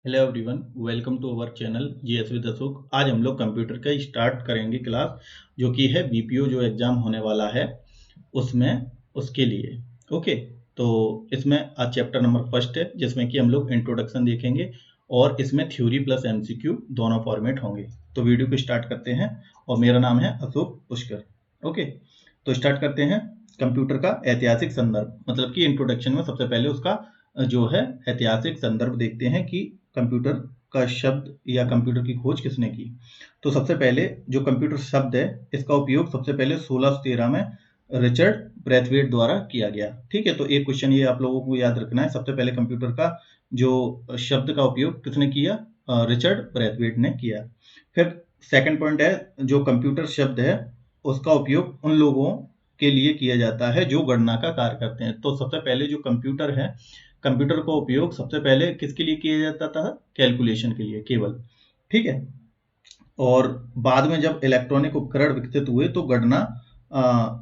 Hello everyone, welcome to our channel GS with Ashok. आज हम लोग कंप्यूटर का स्टार्ट करेंगे क्लास, जो कि है बीपीओ जो एग्ज़ाम होने वाला है उसमें उसके लिए। ओके, तो इसमें आज चैप्टर नंबर फर्स्ट है, जिसमें कि हम लोग इंट्रोडक्शन देखेंगे और इसमें थ्योरी प्लस एमसीक्यू दोनों फॉर्मेट होंगे। तो वीडियो को स्टार्ट करते हैं और मेरा नाम है अशोक पुष्कर। ओके, तो स्टार्ट करते हैं। कंप्यूटर का ऐतिहासिक संदर्भ, मतलब कि इंट्रोडक्शन में सबसे पहले उसका जो है ऐतिहासिक संदर्भ देखते हैं कि कंप्यूटर का शब्द या कंप्यूटर की खोज किसने की। तो सबसे पहले जो कंप्यूटर शब्द है, इसका उपयोग सबसे पहले 1613 में रिचर्ड ब्रैथवेट द्वारा किया गया। ठीक है, तो एक क्वेश्चन ये आप लोगों को याद रखना है, सबसे पहले कंप्यूटर का जो शब्द का उपयोग किसने किया? रिचर्ड ब्रैथवेट ने किया। फिर सेकंड पॉइंट है, जो कंप्यूटर शब्द है उसका उपयोग उन लोगों के लिए किया जाता है जो गणना का कार्य करते हैं। तो सबसे पहले जो कंप्यूटर है, कंप्यूटर का उपयोग सबसे पहले किसके लिए किया जाता था? कैलकुलेशन के लिए केवल। ठीक है, और बाद में जब इलेक्ट्रॉनिक उपकरण विकसित हुए तो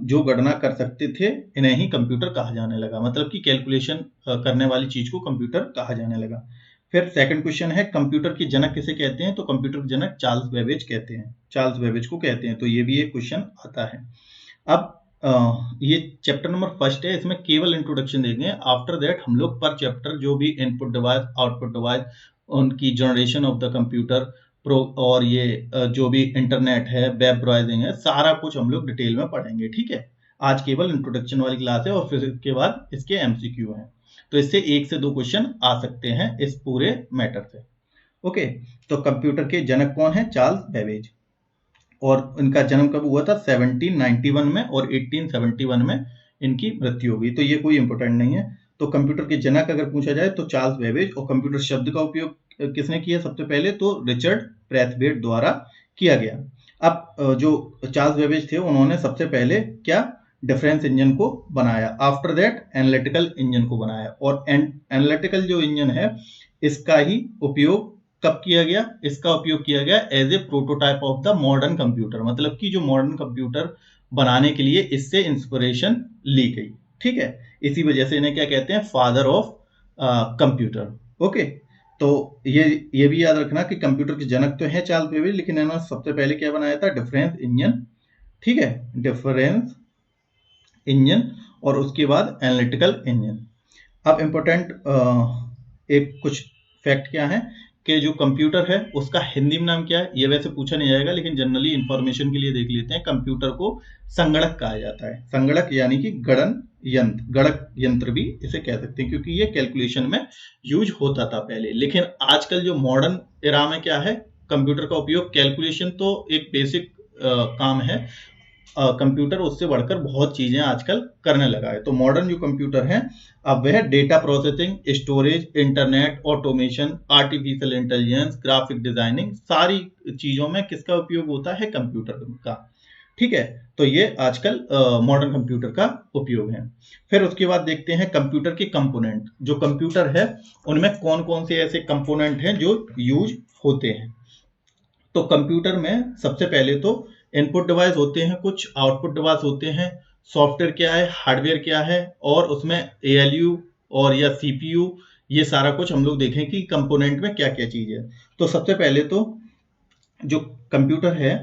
जो गणना कर सकते थे, इन्हें ही कंप्यूटर कहा जाने लगा। मतलब कि कैलकुलेशन करने वाली चीज को कंप्यूटर कहा जाने लगा। फिर सेकंड क्वेश्चन है, कंप्यूटर के जनक किसे कहते हैं? तो कंप्यूटर के जनक चार्ल्स बेबेज कहते हैं, चार्ल्स बेबेज को कहते हैं। तो ये भी एक क्वेश्चन आता है। अब ये चैप्टर नंबर फर्स्ट है, इसमें केवल इंट्रोडक्शन देंगे। आफ्टर दैट हम लोग पर चैप्टर जो भी इनपुट डिवाइस, आउटपुट डिवाइस, उनकी generation of the computer pro, और ये जो भी इंटरनेट है, वेब ब्राउजिंग है, सारा कुछ हम लोग डिटेल में पढ़ेंगे। ठीक है, आज केवल इंट्रोडक्शन वाली क्लास है और फिर इसके बाद इसके एमसीक्यू हैं। तो इससे 1 से 2 क्वेश्चन आ सकते हैं इस पूरे मैटर से। ओके, तो कंप्यूटर के जनक कौन है? Charles Babbage. और इनका जन्म कब हुआ था? 1791 में, और 1871 में इनकी मृत्यु होगी। तो ये कोई इंपॉर्टेंट नहीं है। तो कंप्यूटर के जनक अगर पूछा जाए तो चार्ल्स बेबेज। और कंप्यूटर शब्द का उपयोग किसने किया सबसे पहले? तो रिचर्ड ब्रैथवेट द्वारा किया गया। अब जो चार्ल्स बेबेज थे, उन्होंने सबसे पहले क्या? डिफरेंस इंजन को बनाया। आफ्टर दैट एनालिटिकल इंजन को बनाया। और एनालिटिकल जो इंजन है, इसका ही उपयोग कब किया गया? इसका उपयोग किया गया as a prototype of the modern computer. मतलब कि जो मॉडर्न कंप्यूटर बनाने के लिए इससे इंस्पिरेशन ली गई। ठीक है, इसी वजह से इन्हें क्या कहते हैं? Father of computer. ओके, तो ये भी याद रखना कि कंप्यूटर के जनक तो है चार्ल्स बेबेज, लेकिन इन्होंने सबसे पहले क्या बनाया था? Difference engine. ठीक है, डिफरेंस इंजन, और उसके बाद एनालिटिकल इंजन। अब इम्पोर्टेंट एक कुछ फैक्ट क्या है कि जो कंप्यूटर है उसका हिंदी में नाम क्या है? ये वैसे पूछा नहीं जाएगा, लेकिन जनरली इंफॉर्मेशन के लिए देख लेते हैं। कंप्यूटर को संगणक कहा जाता है। संगणक यानी कि गणक यंत्र भी इसे कह सकते हैं, क्योंकि ये कैलकुलेशन में यूज होता था पहले। लेकिन आजकल जो मॉडर्न एरा में क्या है? कंप्यूटर का उपयोग, कैलकुलेशन तो एक बेसिक काम है, कंप्यूटर उससे बढ़कर बहुत चीजें आजकल करने लगा है। तो मॉडर्न जो कंप्यूटर है, अब वह data processing, storage, internet, automation, artificial intelligence, graphic designing, सारी चीजों में किसका उपयोग होता है? कंप्यूटर का। ठीक है, तो ये आजकल मॉडर्न कंप्यूटर का उपयोग है। फिर उसके बाद देखते हैं कंप्यूटर के कंपोनेंट। जो कंप्यूटर है उनमें कौन कौन से ऐसे कंपोनेंट हैं जो यूज होते हैं। तो कंप्यूटर में सबसे पहले तो इनपुट डिवाइस होते हैं, कुछ आउटपुट डिवाइस होते हैं, सॉफ्टवेयर क्या है, हार्डवेयर क्या है, और उसमें एएलयू और या सीपीयू, ये सारा कुछ हम लोग देखें कि कंपोनेंट में क्या क्या चीज है। तो सबसे पहले तो जो कंप्यूटर है,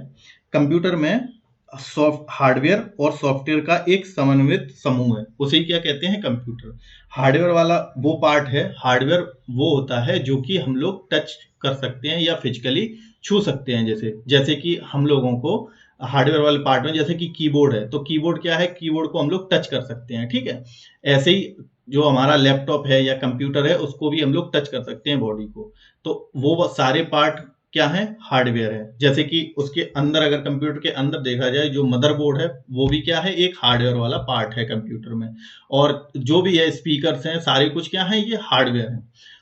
कंप्यूटर में हार्डवेयर और सॉफ्टवेयर का एक समन्वित समूह है, उसे क्या कहते हैं? कंप्यूटर। हार्डवेयर वाला वो पार्ट है, हार्डवेयर वो होता है जो कि हम लोग टच कर सकते हैं या फिजिकली छू सकते हैं। जैसे जैसे कि हम लोगों को हार्डवेयर वाले पार्ट में, जैसे कि कीबोर्ड है, तो कीबोर्ड क्या है? कीबोर्ड को हम लोग टच कर सकते हैं। ठीक है, ऐसे ही जो हमारा लैपटॉप है या कंप्यूटर है, उसको भी हम लोग टच कर सकते हैं, बॉडी को। तो वो सारे पार्ट क्या है? हार्डवेयर है। जैसे कि उसके अंदर, अगर कंप्यूटर के अंदर देखा जाए, जो मदरबोर्ड है वो भी क्या है? एक हार्डवेयर वाला पार्ट है कंप्यूटर में। और जो भी है, स्पीकर्स हैं, सारे कुछ क्या है? ये हार्डवेयर है।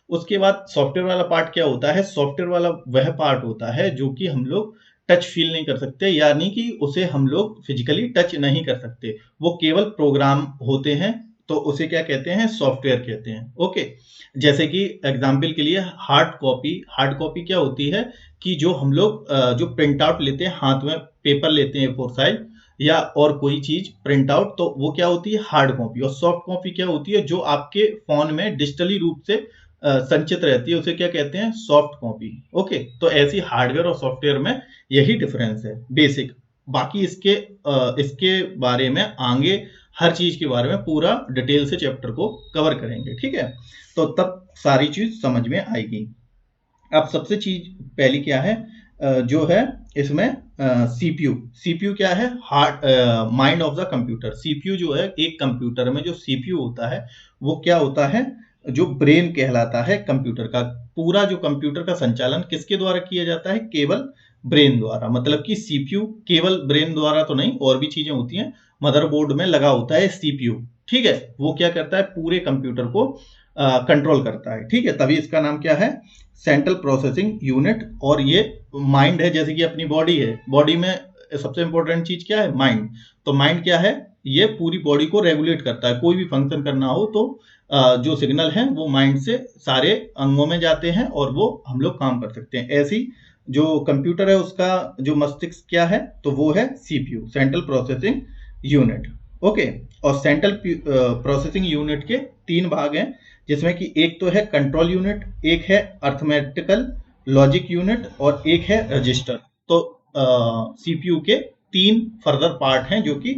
उसके बाद सॉफ्टवेयर वाला पार्ट क्या होता है? सॉफ्टवेयर वाला वह पार्ट होता है जो कि हम लोग टच फील नहीं कर सकते, यानी कि उसे हम लोग फिजिकली टच नहीं कर सकते, वो केवल प्रोग्राम होते हैं। तो उसे क्या कहते हैं? सॉफ्टवेयर कहते हैं। ओके, जैसे कि एग्जाम्पल के लिए हार्ड कॉपी क्या होती है? कि जो हम लोग जो प्रिंट आउट लेते हैं, हाथ में पेपर लेते हैं A4 साइज या और कोई चीज प्रिंट आउट, तो वो क्या होती है? Hard copy. और सॉफ्ट कॉपी क्या होती है? जो आपके फोन में डिजिटली रूप से संचित रहती है, उसे क्या कहते हैं, सॉफ्ट कॉपी। ओके, तो ऐसी हार्डवेयर और सॉफ्टवेयर में यही डिफरेंस है बेसिक। बाकी इसके बारे में आगे हर चीज के बारे में पूरा डिटेल से चैप्टर को कवर करेंगे, ठीक है। तो तब सारी चीज समझ में आएगी। अब सबसे चीज पहली क्या है, जो है इसमें सीपीयू क्या है, hard mind of the computer. CPU जो है एक कंप्यूटर में जो सीपीयू होता है वो क्या होता है, जो ब्रेन कहलाता है कंप्यूटर का। पूरा जो कंप्यूटर का संचालन किसके द्वारा किया जाता है, केवल ब्रेन द्वारा। मतलब कि सीपीयू केवल ब्रेन द्वारा तो नहीं, और भी चीजें होती हैं। मदरबोर्ड में लगा होता है सीपीयू, ठीक है, वो क्या करता है, पूरे कंप्यूटर को कंट्रोल करता है, ठीक है। तभी इसका नाम क्या है, सेंट्रल प्रोसेसिंग यूनिट। और ये माइंड है, जैसे कि अपनी बॉडी है, बॉडी में सबसे इंपॉर्टेंट चीज क्या है, माइंड। तो माइंड क्या है, ये पूरी बॉडी को रेगुलेट करता है। कोई भी फंक्शन करना हो तो जो सिग्नल है वो माइंड से सारे अंगों में जाते हैं और वो हम लोग काम कर सकते हैं। ऐसी जो कंप्यूटर है उसका जो मस्तिष्क क्या है, तो वो है CPU, central processing unit. Okay, और सेंट्रल प्रोसेसिंग यूनिट के 3 भाग हैं, जिसमें कि एक तो है कंट्रोल यूनिट, एक है अर्थमेटिकल लॉजिक यूनिट और एक है रजिस्टर। तो सीपीयू के 3 फर्दर पार्ट हैं जो कि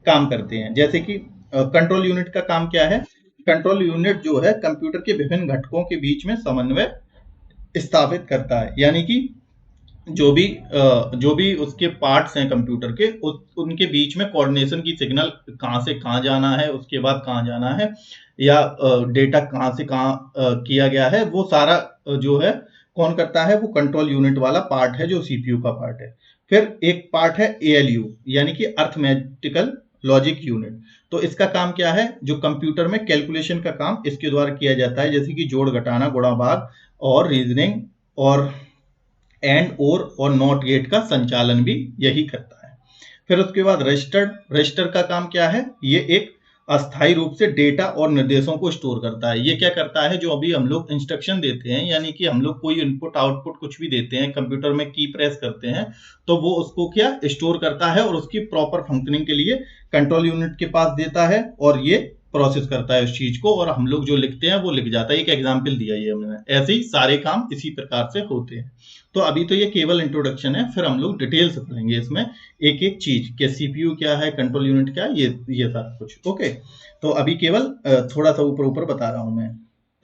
काम करते हैं। जैसे कि कंट्रोल यूनिट का काम क्या है, कंट्रोल यूनिट जो है कंप्यूटर के विभिन्न घटकों के बीच में समन्वय स्थापित करता है। यानी कि जो भी उसके पार्ट्स हैं कंप्यूटर के, उनके बीच में कोऑर्डिनेशन की सिग्नल कहाँ से कहाँ जाना है, उसके बाद कहाँ जाना है, या डेटा कहाँ से कहाँ किया गया है, वो सारा जो है कौन करता है, वो कंट्रोल यूनिट वाला पार्ट है जो सीपीयू का पार्ट है। फिर एक पार्ट है एएलयू, यानी कि अर्थमेटिकल लॉजिक यूनिट। तो इसका काम क्या है, जो कंप्यूटर में कैलकुलेशन का काम इसके द्वारा किया जाता है, जैसे कि जोड़ घटाना, गुणा भाग और रीजनिंग और एंड और नॉट गेट का संचालन भी यही करता है। फिर उसके बाद रजिस्टर का काम क्या है, ये एक अस्थायी रूप से डेटा और निर्देशों को स्टोर करता है। ये क्या करता है, जो अभी हम लोग इंस्ट्रक्शन देते हैं, यानी कि हम लोग कोई इनपुट आउटपुट कुछ भी देते हैं, कंप्यूटर में की प्रेस करते हैं, तो वो उसको क्या स्टोर करता है और उसकी प्रॉपर फंक्शनिंग के लिए कंट्रोल यूनिट के पास देता है और ये प्रोसेस करता है उस चीज को, और हम लोग जो लिखते हैं वो लिख जाता है। एक एग्जाम्पल दिया ये हमने। ऐसे ही सारे काम इसी प्रकार से होते हैं। तो अभी तो ये केवल इंट्रोडक्शन है, फिर हम लोग डिटेल से पढ़ेंगे इसमें एक एक चीज कि सीपीयू क्या है, कंट्रोल यूनिट क्या है, ये सारा कुछ। ओके, तो अभी केवल थोड़ा सा ऊपर ऊपर बता रहा हूं मैं।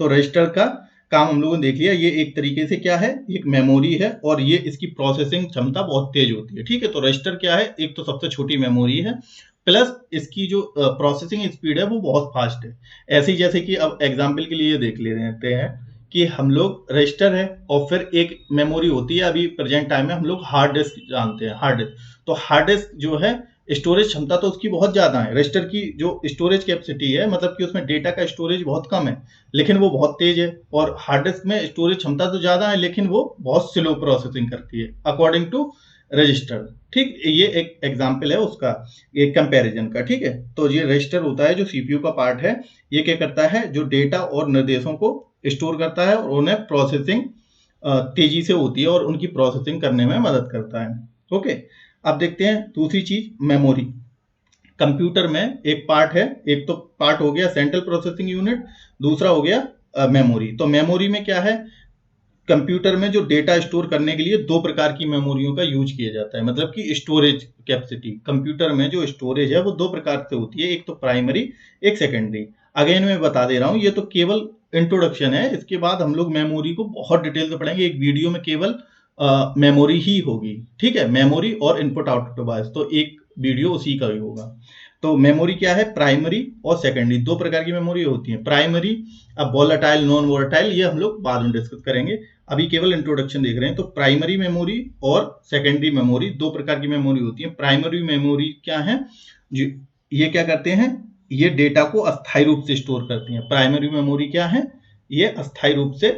तो रजिस्टर का काम हम लोगों ने देख लिया। ये एक तरीके से क्या है, एक मेमोरी है और ये इसकी प्रोसेसिंग क्षमता बहुत तेज होती है, ठीक है। तो रजिस्टर क्या है, एक तो सबसे छोटी मेमोरी है, प्लस इसकी जो प्रोसेसिंग स्पीड है वो बहुत फास्ट है। ऐसे ही जैसे कि अब एग्जाम्पल के लिए देख लेते हैं कि हम लोग रजिस्टर है और फिर एक मेमोरी होती है, अभी प्रेजेंट टाइम में हम लोग हार्ड डिस्क जानते हैं, हार्ड डिस्क। तो हार्ड डिस्क जो है स्टोरेज क्षमता तो उसकी बहुत ज्यादा है। रजिस्टर की जो स्टोरेज कैपेसिटी है, मतलब कि उसमें डेटा का स्टोरेज बहुत कम है, लेकिन वो बहुत तेज है। और हार्ड डिस्क में स्टोरेज क्षमता तो ज्यादा है, लेकिन वो बहुत स्लो प्रोसेसिंग करती है अकॉर्डिंग टू रजिस्टर, ठीक। ये एक एग्जाम्पल है उसका, एक कंपैरिजन का, ठीक है। तो ये रजिस्टर होता है जो सीपीयू का पार्ट है। ये क्या करता है, जो डेटा और निर्देशों को स्टोर करता है और उन्हें प्रोसेसिंग तेजी से होती है और उनकी प्रोसेसिंग करने में मदद करता है। ओके, अब देखते हैं दूसरी चीज, मेमोरी। कंप्यूटर में एक पार्ट है, एक तो पार्ट हो गया सेंट्रल प्रोसेसिंग यूनिट, दूसरा हो गया मेमोरी। तो मेमोरी में क्या है, कंप्यूटर में जो डेटा स्टोर करने के लिए 2 प्रकार की मेमोरियों का यूज किया जाता है। मतलब कि स्टोरेज कैपेसिटी, कंप्यूटर में जो स्टोरेज है वो 2 प्रकार से होती है, एक तो प्राइमरी, एक सेकेंडरी। अगेन मैं बता दे रहा हूं, ये तो केवल इंट्रोडक्शन है। इसके बाद हम लोग मेमोरी को बहुत डिटेल से पढ़ेंगे, एक वीडियो में केवल मेमोरी ही होगी, ठीक है। मेमोरी और इनपुट आउटपुट डिवाइस, तो एक वीडियो उसी का ही होगा। तो मेमोरी क्या है, प्राइमरी और सेकेंडरी, 2 प्रकार की मेमोरी होती है। प्राइमरी, अब वोलेटाइल, नॉन वोलेटाइल, ये हम लोग बाद में डिस्कस करेंगे, अभी केवल इंट्रोडक्शन देख रहे हैं। तो प्राइमरी मेमोरी और सेकेंडरी मेमोरी 2 प्रकार की मेमोरी होती है। प्राइमरी मेमोरी क्या है, ये क्या करते हैं, ये डेटा को अस्थायी रूप से स्टोर करती हैं। प्राइमरी मेमोरी क्या है, ये अस्थायी रूप से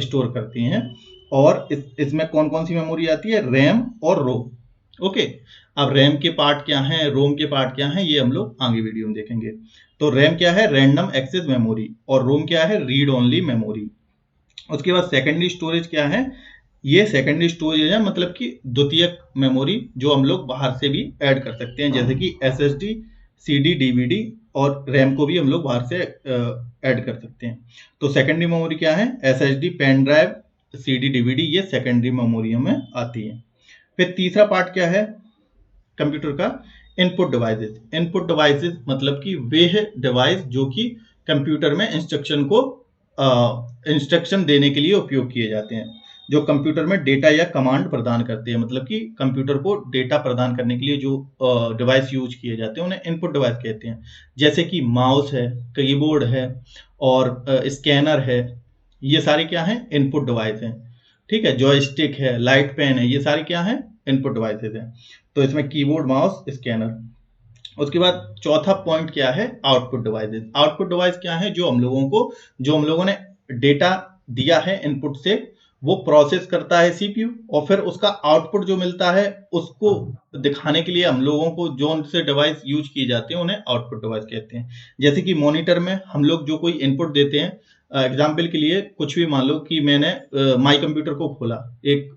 स्टोर करती हैं। और इसमें कौन कौन सी मेमोरी आती है, रैम और रोम। ओके, अब रैम के पार्ट क्या हैं, रोम के पार्ट क्या हैं, ये हम लोग आगे वीडियो में देखेंगे। तो रैम क्या है, रैंडम एक्सेस मेमोरी, और रोम क्या है, रीड ओनली मेमोरी। उसके बाद सेकेंडरी स्टोरेज क्या है, ये सेकेंडरी स्टोरेज है, मतलब कि द्वितीयक मेमोरी, जो हम लोग बाहर से भी ऐड कर सकते हैं, जैसे कि एसएसडी, सीडी, डीवीडी और रैम को भी हम लोग बाहर से ऐड कर सकते हैं। तो सेकेंडरी मेमोरी क्या है, SSD, pen drive, CD, DVD, ये सेकेंडरी मेमोरी में आती है। फिर तीसरा पार्ट क्या है कंप्यूटर का, इनपुट डिवाइसेस। इनपुट डिवाइसेस मतलब कि वे है डिवाइस जो कि कंप्यूटर में इंस्ट्रक्शन देने के लिए उपयोग किए जाते हैं, जो कंप्यूटर में डेटा या कमांड प्रदान करते हैं। मतलब कि कंप्यूटर को डेटा प्रदान करने के लिए जो डिवाइस यूज किए जाते हैं उन्हें इनपुट डिवाइस कहते हैं। जैसे कि माउस है, कीबोर्ड है और स्कैनर है, ये सारे क्या हैं, इनपुट डिवाइस हैं। ठीक है, जॉयस्टिक है, लाइट पेन है, ये सारे क्या हैं, इनपुट डिवाइसेस हैं। तो इसमें कीबोर्ड, माउस, स्कैनर। उसके बाद चौथा पॉइंट क्या है, आउटपुट डिवाइसेस। आउटपुट डिवाइस क्या है, जो हम लोगों ने डेटा दिया है इनपुट से, वो प्रोसेस करता है CPU, और फिर उसका आउटपुट जो मिलता है उसको दिखाने के लिए हम लोगों को जो से डिवाइस यूज किए जाते हैं उन्हें आउटपुट डिवाइस कहते हैं। जैसे कि मॉनिटर में हम लोग जो कोई इनपुट देते हैं, एग्जाम्पल के लिए कुछ भी मान लो कि मैंने माई कंप्यूटर को खोला, एक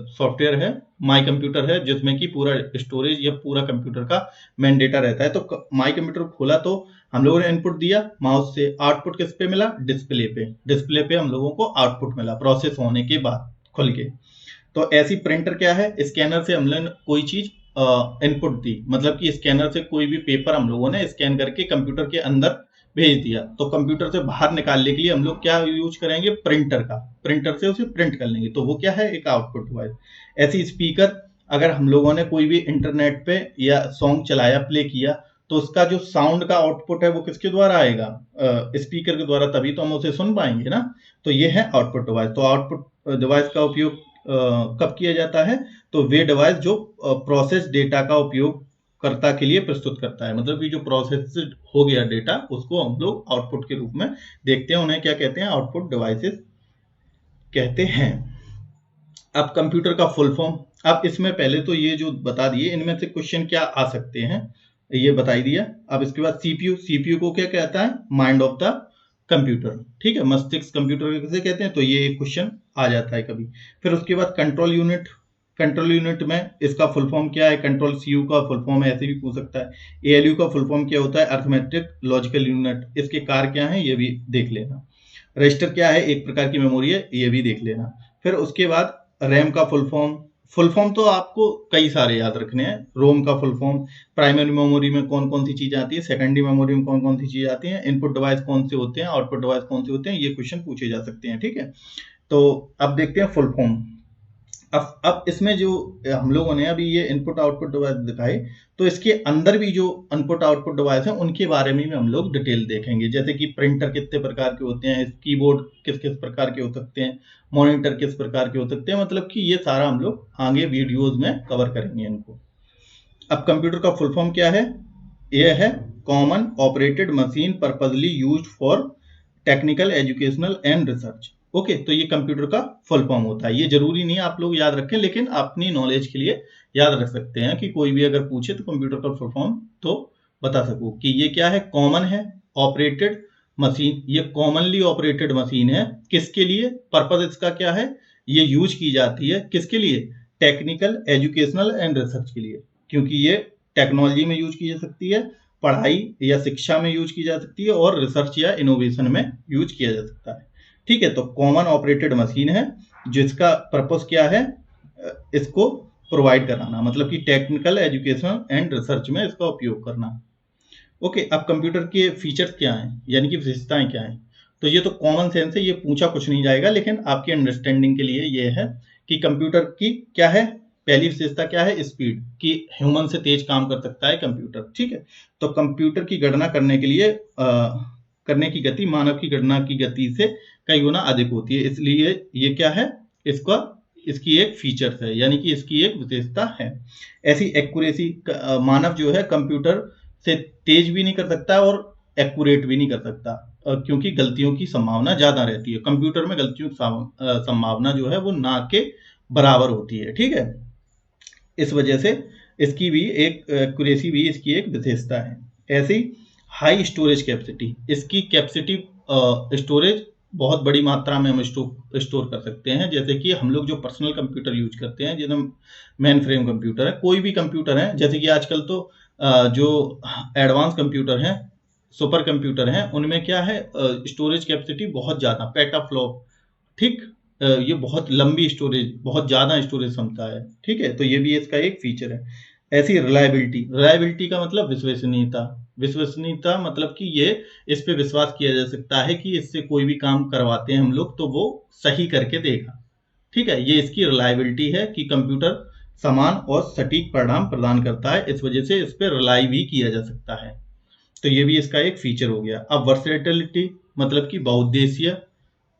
सॉफ्टवेयर है माई कंप्यूटर है जिसमें कि पूरा स्टोरेज या पूरा कंप्यूटर का मेन डेटा रहता है। तो माई कंप्यूटर खोला तो हम लोगों ने इनपुट दिया माउस से, आउटपुट किस पे मिला, डिस्प्ले पे हम लोगों को आउटपुट मिला प्रोसेस होने के बाद खुल के। तो ऐसी प्रिंटर क्या है, स्कैनर से हमने कोई चीज इनपुट दी, मतलब कि स्कैनर से कोई भी पेपर हम लोगों ने स्कैन करके कंप्यूटर के अंदर भेज दिया, तो कंप्यूटर से बाहर निकालने के लिए हम लोग क्या यूज करेंगे, प्रिंटर से उसे प्रिंट कर लेंगे, तो वो क्या है, एक आउटपुट डिवाइस। ऐसी स्पीकर, अगर हम लोगों ने कोई भी इंटरनेट पे या सॉन्ग चलाया, प्ले किया, तो उसका जो साउंड का आउटपुट है वो किसके द्वारा आएगा, स्पीकर के द्वारा, तभी तो हम उसे सुन पाएंगे ना। तो ये है आउटपुट डिवाइस। तो आउटपुट डिवाइस का उपयोग कब किया जाता है, तो वे डिवाइस जो प्रोसेस डेटा का उपयोग कर्ता के लिए प्रस्तुत करता है, मतलब कि जो प्रोसेस हो गया डेटा उसको हम लोग आउटपुट के रूप में देखते हैं, उन्हें क्या कहते हैं, आउटपुट डिवाइसेस कहते हैं। अब कंप्यूटर का फुल फॉर्म, अब इसमें पहले तो ये जो बता दिए, इनमें से क्वेश्चन क्या आ सकते हैं ये बता ही दिया। अब इसके बाद सीपीयू को क्या कहता है, माइंड ऑफ द कंप्यूटर। ठीक है, मस्तिष्क कंप्यूटर किसे कहते हैं, तो ये क्वेश्चन आ जाता है कभी। फिर उसके बाद कंट्रोल यूनिट में इसका फुल फॉर्म क्या है, कंट्रोल CU का फुल फॉर्म है, ऐसे भी पूछ सकता है। ALU का फुल फॉर्म क्या होता है, अर्थमेटिक लॉजिकल यूनिट, इसके कार्य क्या है ये भी देख लेना। रजिस्टर क्या है, एक प्रकार की मेमोरी है, ये भी देख लेना। फिर उसके बाद रैम का फुल फॉर्म तो आपको कई सारे याद रखने हैं। रोम का फुल फॉर्म, प्राइमरी मेमोरी में कौन कौन सी चीजें आती है, सेकेंडरी मेमोरी में कौन कौन सी चीजें आती हैं, इनपुट डिवाइस कौन से होते हैं, आउटपुट डिवाइस कौन से होते हैं, ये क्वेश्चन पूछे जा सकते हैं। ठीक है, तो अब देखते हैं फुल फॉर्म। अब इसमें जो हम लोगों ने अभी ये इनपुट आउटपुट डिवाइस दिखाए, तो इसके अंदर भी जो इनपुट आउटपुट डिवाइस है उनके बारे में भी हम लोग डिटेल देखेंगे। जैसे कि प्रिंटर कितने प्रकार के होते हैं, कीबोर्ड किस किस प्रकार के हो सकते हैं, मॉनिटर किस प्रकार के हो सकते हैं, मतलब कि ये सारा हम लोग आगे वीडियोज में कवर करेंगे इनको। अब कंप्यूटर का फुल फॉर्म क्या है, यह है common operated machine purposely used for technical, educational and research. Okay, तो ये कंप्यूटर का फुल फॉर्म होता है। ये जरूरी नहीं आप लोग याद रखें, लेकिन अपनी नॉलेज के लिए याद रख सकते हैं कि कोई भी अगर पूछे तो कंप्यूटर का फुल फॉर्म तो बता सको कि ये क्या है, कॉमन है ऑपरेटेड मशीन, ये कॉमनली ऑपरेटेड मशीन है। किसके लिए, पर्पज इसका क्या है, ये यूज की जाती है किसके लिए, टेक्निकल, एजुकेशनल एंड रिसर्च के लिए, क्योंकि ये टेक्नोलॉजी में यूज की जा सकती है, पढ़ाई या शिक्षा में यूज की जा सकती है, और रिसर्च या इनोवेशन में यूज किया जा सकता है। ठीक है, तो कॉमन ऑपरेटेड मशीन है जिसका पर्पस क्या है, इसको प्रोवाइड कराना, मतलब कि टेक्निकल, एजुकेशन एंड रिसर्च में इसका उपयोग करना। ओके, अब कंप्यूटर के फीचर्स क्या हैं, यानी कि विशेषताएं क्या हैं, तो ये तो कॉमन सेंस है, ये पूछा कुछ नहीं जाएगा, लेकिन आपकी अंडरस्टैंडिंग के लिए ये है कि कंप्यूटर की क्या है, पहली विशेषता क्या है, स्पीड, कि ह्यूमन से तेज काम कर सकता है कंप्यूटर। ठीक है, तो कंप्यूटर की गणना करने के लिए करने की गति मानव की गणना की गति से कई गुना अधिक होती है, इसलिए ये क्या है, इसकी एक फीचर्स है, यानी कि इसकी एक विशेषता है। ऐसी एक्यूरेसी, मानव जो है कंप्यूटर से तेज भी नहीं कर सकता और एक्यूरेट भी नहीं कर सकता, क्योंकि गलतियों की संभावना ज्यादा रहती है। कंप्यूटर में गलतियों की संभावना जो है वो ना के बराबर होती है। ठीक है, इस वजह से इसकी भी एक एक्यूरेसी भी इसकी एक विशेषता है। ऐसी हाई स्टोरेज कैपेसिटी, इसकी कैपेसिटी स्टोरेज बहुत बड़ी मात्रा में हम स्टोर कर सकते हैं। जैसे कि हम लोग जो पर्सनल कंप्यूटर यूज करते हैं, जिन्हें मेन फ्रेम कंप्यूटर है, कोई भी कंप्यूटर है, जैसे कि आजकल तो जो एडवांस कंप्यूटर हैं सुपर कंप्यूटर हैं उनमें क्या है, स्टोरेज कैपेसिटी बहुत ज़्यादा, पेटाफ्लॉप, ठीक, ये बहुत लंबी स्टोरेज, बहुत ज़्यादा स्टोरेज क्षमता है, ठीक है, तो ये भी इसका एक फीचर है। ऐसी रिलायबिलिटी, रिलायबिलिटी का मतलब विश्वसनीयता, विश्वसनीयता मतलब कि ये इस पे विश्वास किया जा सकता है कि इससे कोई भी काम करवाते हैं हम लोग तो वो सही करके देगा, ठीक है, ये इसकी रिलायबिलिटी है कि कंप्यूटर समान और सटीक परिणाम प्रदान करता है, इस वजह से इस पर रिलाई भी किया जा सकता है, तो ये भी इसका एक फीचर हो गया। अब वर्सेटिलिटी मतलब कि बहुउद्देशीय,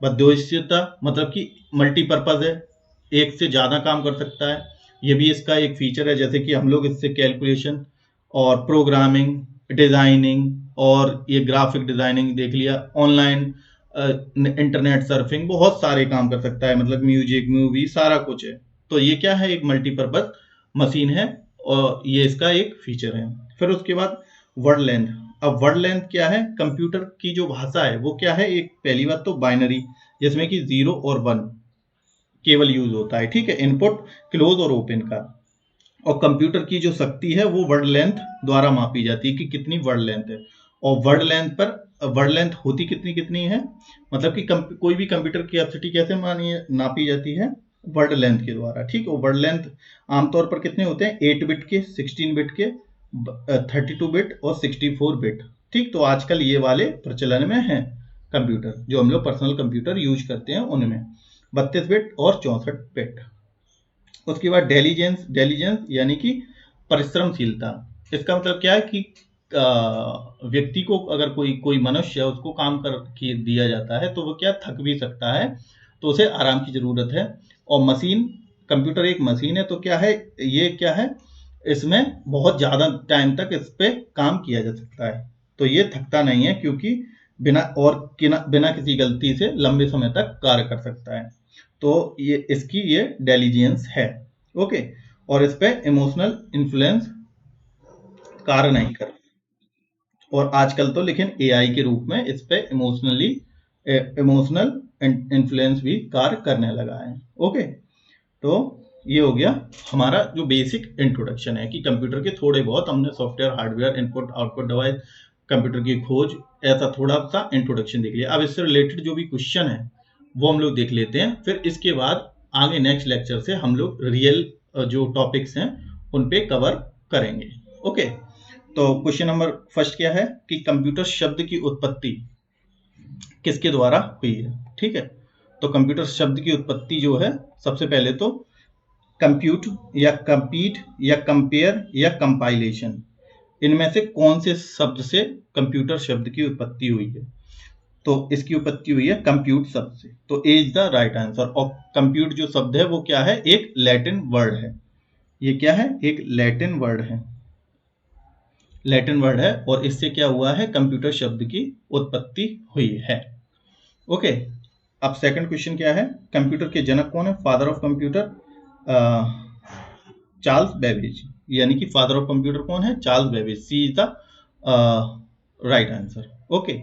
बहुउद्देशीयता मतलब कि मल्टीपर्पज है, एक से ज़्यादा काम कर सकता है, ये भी इसका एक फीचर है, जैसे कि हम लोग इससे कैलकुलेशन और प्रोग्रामिंग, डिजाइनिंग और ये ग्राफिक डिजाइनिंग देख लिया, ऑनलाइन इंटरनेट सर्फिंग, बहुत सारे काम कर सकता है, मतलब म्यूजिक, मूवी, सारा कुछ है, तो ये क्या है, एक मल्टीपर्पज मशीन है और ये इसका एक फीचर है। फिर उसके बाद वर्ड लेंथ। अब वर्ड लेंथ क्या है, कंप्यूटर की जो भाषा है वो क्या है, एक पहली बात तो बाइनरी, जिसमें कि 0 और 1 केवल यूज होता है, ठीक है, इनपुट, क्लोज और ओपन का, और कंप्यूटर की जो शक्ति है वो वर्ड लेंथ द्वारा मापी जाती है कि कितनी वर्ड लेंथ है, और वर्ड लेंथ पर वर्ड लेंथ होती कितनी कितनी है, मतलब कि कोई भी कंप्यूटर की कैपेसिटी कैसे नापी जाती है, वर्ड लेंथ के द्वारा, ठीक है, वर्ड लेंथ आमतौर पर कितने होते हैं, 8 बिट के, 16 बिट के, 32 बिट और 64 बिट, ठीक, तो आजकल ये वाले प्रचलन में हैं कंप्यूटर, जो हम लोग पर्सनल कंप्यूटर यूज करते हैं उनमें 32 बिट और 64 बिट। उसके बाद डेलीजेंस, डेलीजेंस यानी कि परिश्रमशीलता, इसका मतलब क्या है कि व्यक्ति को अगर कोई मनुष्य उसको काम कर दिया जाता है तो वो क्या थक भी सकता है, तो उसे आराम की जरूरत है, और मशीन, कंप्यूटर एक मशीन है, तो क्या है, ये क्या है, इसमें बहुत ज्यादा टाइम तक इस पे काम किया जा सकता है, तो ये थकता नहीं है क्योंकि बिना किसी गलती से लंबे समय तक कार्य कर सकता है, तो ये इसकी ये डेलीजेंस है, ओके, और इस पे इमोशनल इन्फ्लुएंस कार्य नहीं कर, और आजकल तो लेकिन एआई के रूप में इस पे इमोशनल इन्फ्लुएंस भी कार्य करने लगा है, ओके, तो ये हो गया हमारा जो बेसिक इंट्रोडक्शन है कि कंप्यूटर के थोड़े बहुत हमने software, hardware, input output device, computer की खोज, ऐसा थोड़ा सा इंट्रोडक्शन देख लिया। अब इससे रिलेटेड जो भी क्वेश्चन है वो हम लोग देख लेते हैं, फिर इसके बाद आगे नेक्स्ट लेक्चर से हम लोग रियल जो टॉपिक्स हैं उन पे कवर करेंगे, ओके। तो क्वेश्चन नंबर फर्स्ट क्या है कि कंप्यूटर शब्द की उत्पत्ति किसके द्वारा हुई है, ठीक है, तो कंप्यूटर शब्द की उत्पत्ति जो है, सबसे पहले तो कंप्यूट या कंपीट या कंपेयर या कंपाइलेशन, इनमें से कौन से शब्द से कंप्यूटर शब्द की उत्पत्ति हुई है, तो इसकी उत्पत्ति हुई है कंप्यूट शब्द से, तो ए इज द राइट आंसर। और कंप्यूट जो शब्द है वो क्या है, एक लैटिन वर्ड है, ये क्या है, एक लैटिन वर्ड है, लैटिन वर्ड है, और इससे क्या हुआ है, कंप्यूटर शब्द की उत्पत्ति हुई है, ओके। अब सेकंड क्वेश्चन क्या है, कंप्यूटर के जनक कौन है, father of computer, Charles Babbage, यानी कि फादर ऑफ कंप्यूटर कौन है, Charles Babbage, C is the right answer, okay.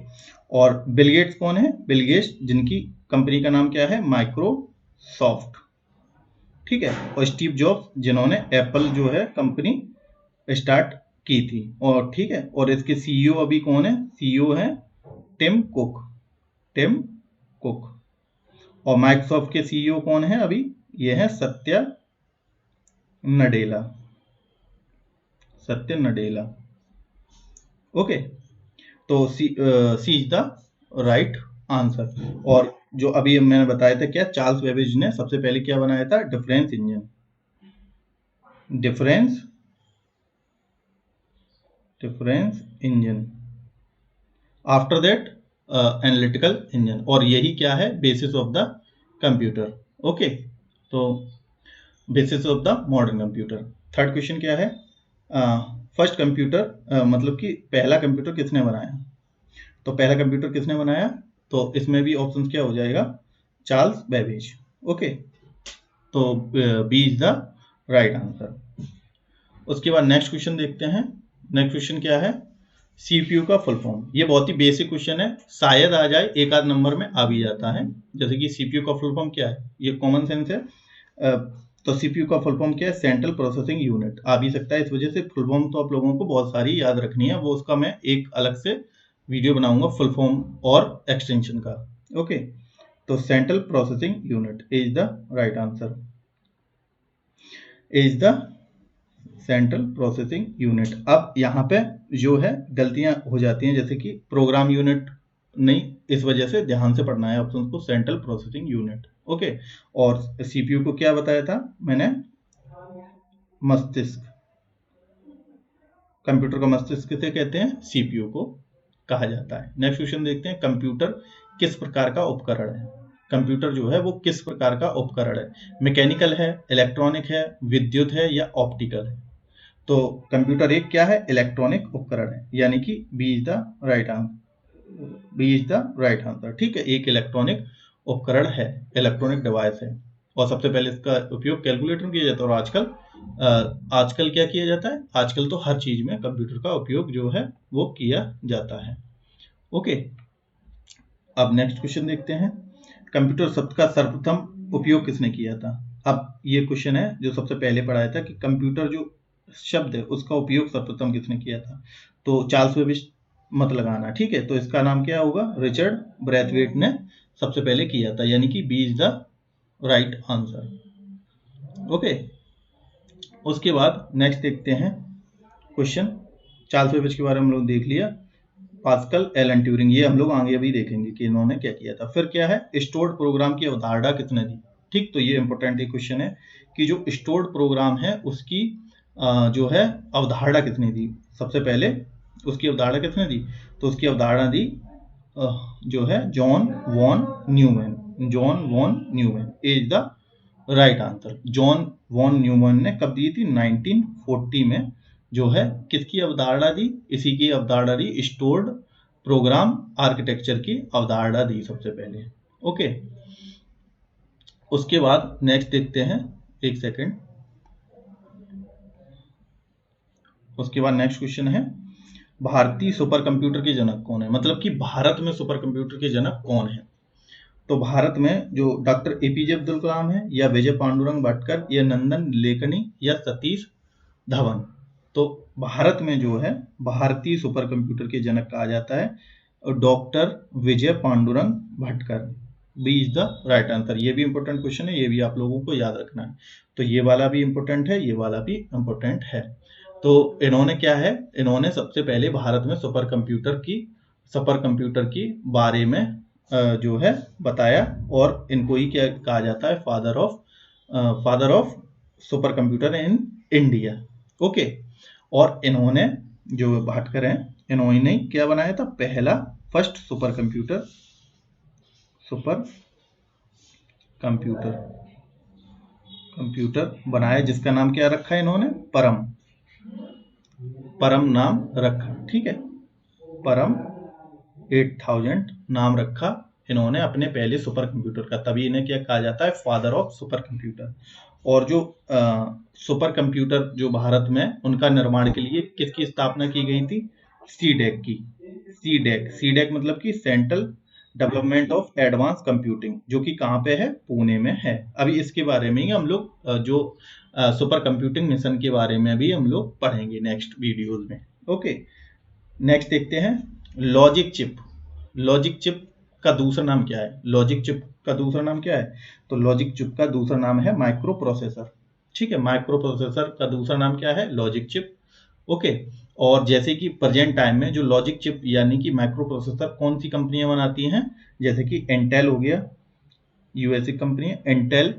और बिल गेट्स कौन है, बिल गेट्स जिनकी कंपनी का नाम क्या है, माइक्रोसॉफ्ट, ठीक है, और स्टीव जॉब्स जिन्होंने एप्पल जो है कंपनी स्टार्ट की थी, और ठीक है, और इसके सीईओ अभी कौन है, सीईओ है टिम कुक, टिम कुक, और माइक्रोसॉफ्ट के सीईओ कौन है अभी, ये है सत्या नडेला, सत्य नडेला, ओके, तो c is the right answer. और जो अभी मैंने बताया था क्या, चार्ल्स बेबेज ने सबसे पहले क्या बनाया था, difference engine, difference engine, after that analytical engine, और यही क्या है, basis of the computer, okay, तो basis of the modern computer. Third question क्या है, फर्स्ट कंप्यूटर मतलब कि पहला कंप्यूटर किसने बनाया, तो पहला कंप्यूटर किसने बनाया, तो इसमें भी ऑप्शन क्या हो जाएगा, चार्ल्स बेबेज, ओके, तो B is the right answer. उसके बाद नेक्स्ट क्वेश्चन देखते हैं, नेक्स्ट क्वेश्चन क्या है, सीपीयू का फुल फॉर्म, ये बहुत ही बेसिक क्वेश्चन है, शायद आ जाए, एक आध नंबर में आ भी जाता है, जैसे कि सीपीयू का फुल फॉर्म क्या है, ये कॉमन सेंस है, तो सीपीयू का फुल फॉर्म क्या है, सेंट्रल प्रोसेसिंग यूनिट, आ भी सकता है, इस वजह से फुल फॉर्म तो आप लोगों को बहुत सारी याद रखनी है, वो उसका मैं एक अलग से वीडियो बनाऊंगा फुल फॉर्म और एक्सटेंशन का। ओके, तो central processing unit is the right answer, is the central processing unit. अब यहाँ पे जो है गलतियां हो जाती हैं, जैसे कि प्रोग्राम यूनिट नहीं, इस वजह से ध्यान से पढ़ना है ऑप्शन को, सेंट्रल प्रोसेसिंग यूनिट। ओके, और सीपीयू को क्या बताया था मैंने, मस्तिष्क। कंप्यूटर का मस्तिष्क किसे कहते हैं, सीपीयू को कहा जाता है। नेक्स्ट क्वेश्चन देखते हैं, कंप्यूटर किस प्रकार का उपकरण है। कंप्यूटर जो है वो किस प्रकार का उपकरण है, मैकेनिकल है, इलेक्ट्रॉनिक है, विद्युत है या ऑप्टिकल है। तो कंप्यूटर एक क्या है, इलेक्ट्रॉनिक उपकरण है, यानी कि B is the right answer, B is the right answer. ठीक है, एक इलेक्ट्रॉनिक उपकरण है, इलेक्ट्रॉनिक डिवाइस है, और सबसे पहले इसका उपयोग कैलकुलेटर में किया जाता है। और आजकल क्या किया जाता है, आजकल तो हर चीज में कंप्यूटर का उपयोग जो है वो किया जाता है। ओके, अब नेक्स्ट क्वेश्चन देखते हैं, कंप्यूटर शब्द का सर्वप्रथम उपयोग किसने किया था। अब ये क्वेश्चन है जो सबसे पहले पढ़ाया था कि कंप्यूटर जो शब्द है उसका उपयोग सर्वप्रथम किसने किया था। तो चार्ल्स बेबेज मत लगाना, ठीक है, तो इसका नाम क्या होगा, रिचर्ड ब्रैथवेट ने सबसे पहले किया था, यानी कि B is the right answer. Okay, उसके बाद नेक्स्ट देखते हैं क्वेश्चन, चार्ल्स बेबेज के बारे में हम लोग देख लिया, पास्कल, एलन ट्यूरिंग, ये हम लोग आगे भी देखेंगे कि इन्होंने क्या किया था। फिर क्या है, स्टोर्ड प्रोग्राम की अवधारणा किसने दी। ठीक, तो ये इंपॉर्टेंट एक क्वेश्चन है कि जो स्टोर्ड प्रोग्राम है उसकी जो है अवधारणा किसने दी। सबसे पहले उसकी अवधारणा किसने दी, तो उसकी अवधारणा दी जो है John von Neumann, John von Neumann is the right answer. John von Neumann ने कब दी थी, 1940 में जो है किसकी अवधारणा दी, इसी की अवधारणा दी, स्टोर्ड प्रोग्राम आर्किटेक्चर की अवधारणा दी सबसे पहले। ओके, उसके बाद नेक्स्ट देखते हैं, एक सेकंड, उसके बाद नेक्स्ट क्वेश्चन है, भारतीय सुपर कंप्यूटर के जनक कौन है, मतलब कि भारत में सुपर कंप्यूटर के जनक कौन है। तो भारत में जो डॉक्टर एपीजे अब्दुल कलाम है, या विजय पांडुरंग भटकर, या नंदन निलेकनी, या सतीश धवन। तो भारत में जो है भारतीय सुपर कंप्यूटर के जनक कहा जाता है doctor Vijay Pandurang Bhatkar, B is the right answer. ये भी इंपॉर्टेंट क्वेश्चन है, ये भी आप लोगों को याद रखना है। तो ये वाला भी इंपॉर्टेंट है, ये वाला भी इंपॉर्टेंट है। तो इन्होंने क्या है, इन्होंने सबसे पहले भारत में सुपर कंप्यूटर की बारे में जो है बताया, और इनको ही क्या कहा जाता है, father of super computer in India. Okay, और इन्होंने जो भटकर हैं, इन्होंने क्या बनाया था, पहला फर्स्ट सुपर कंप्यूटर बनाया, जिसका नाम क्या रखा है इन्होंने, परम नाम रखा। ठीक है, परम 8000 नाम रखा इन्होंने अपने पहले सुपर कंप्यूटर का, तभी इन्हें क्या कहा जाता है, फादर ऑफ सुपर कंप्यूटर। और जो सुपर कंप्यूटर जो भारत में, उनका निर्माण के लिए किसकी स्थापना की गई थी, सीडेक की। सीडेक मतलब कि central development of advance computing, जो कि कहाँ पे है, पुणे में है। अभी इसके बारे में ही हम लोग जो सुपर कंप्यूटिंग मिशन के बारे में भी हम लोग पढ़ेंगे नेक्स्ट वीडियोज में। ओके, नेक्स्ट देखते हैं, लॉजिक चिप का दूसरा नाम क्या है, लॉजिक चिप का दूसरा नाम क्या है, तो लॉजिक चिप का दूसरा नाम है माइक्रो प्रोसेसर। ठीक है, माइक्रो प्रोसेसर का दूसरा नाम क्या है, लॉजिक चिप। ओके, और जैसे कि प्रेजेंट टाइम में जो लॉजिक चिप यानी कि माइक्रो प्रोसेसर कौन सी कंपनियां बनाती हैं, जैसे कि इंटेल हो गया, यूएसए कंपनी है इंटेल,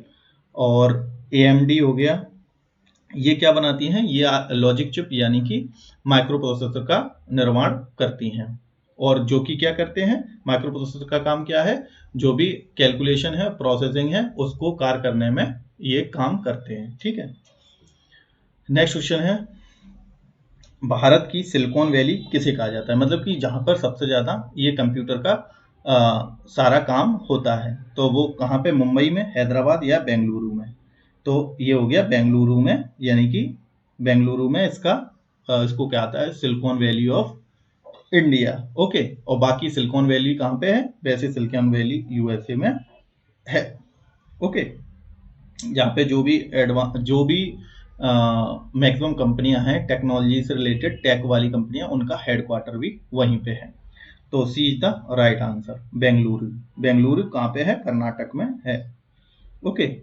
और एएमडी हो गया, ये क्या बनाती हैं, ये लॉजिक चिप यानी कि माइक्रो प्रोसेसर का निर्माण करती हैं। और जो कि क्या करते हैं, माइक्रो प्रोसेसर का काम क्या है, जो भी कैलकुलेशन है, प्रोसेसिंग है, उसको कार्य करने में ये काम करते हैं। ठीक है, नेक्स्ट क्वेश्चन है, भारत की सिलिकॉन वैली किसे कहा जाता है, मतलब कि जहां पर सबसे ज्यादा ये कंप्यूटर का सारा काम होता है, तो वो कहाँ पे, मुंबई में, हैदराबाद या बेंगलुरु में। तो ये हो गया बेंगलुरु में, यानी कि बेंगलुरु में इसको क्या आता है, silicon valley of India. Okay, और बाकी सिलिकॉन वैली कहाँ पे है, वैसे सिलिकॉन वैली यूएसए में है। ओके, जहाँ पे जो भी मैक्सिमम कंपनियां हैं टेक्नोलॉजी से रिलेटेड, टेक वाली कंपनियां, उनका हेडक्वार्टर भी वहीं पे है। तो c is the right answer. Bengaluru, Bengaluru कहाँ पे है? कर्नाटक में है। ओके,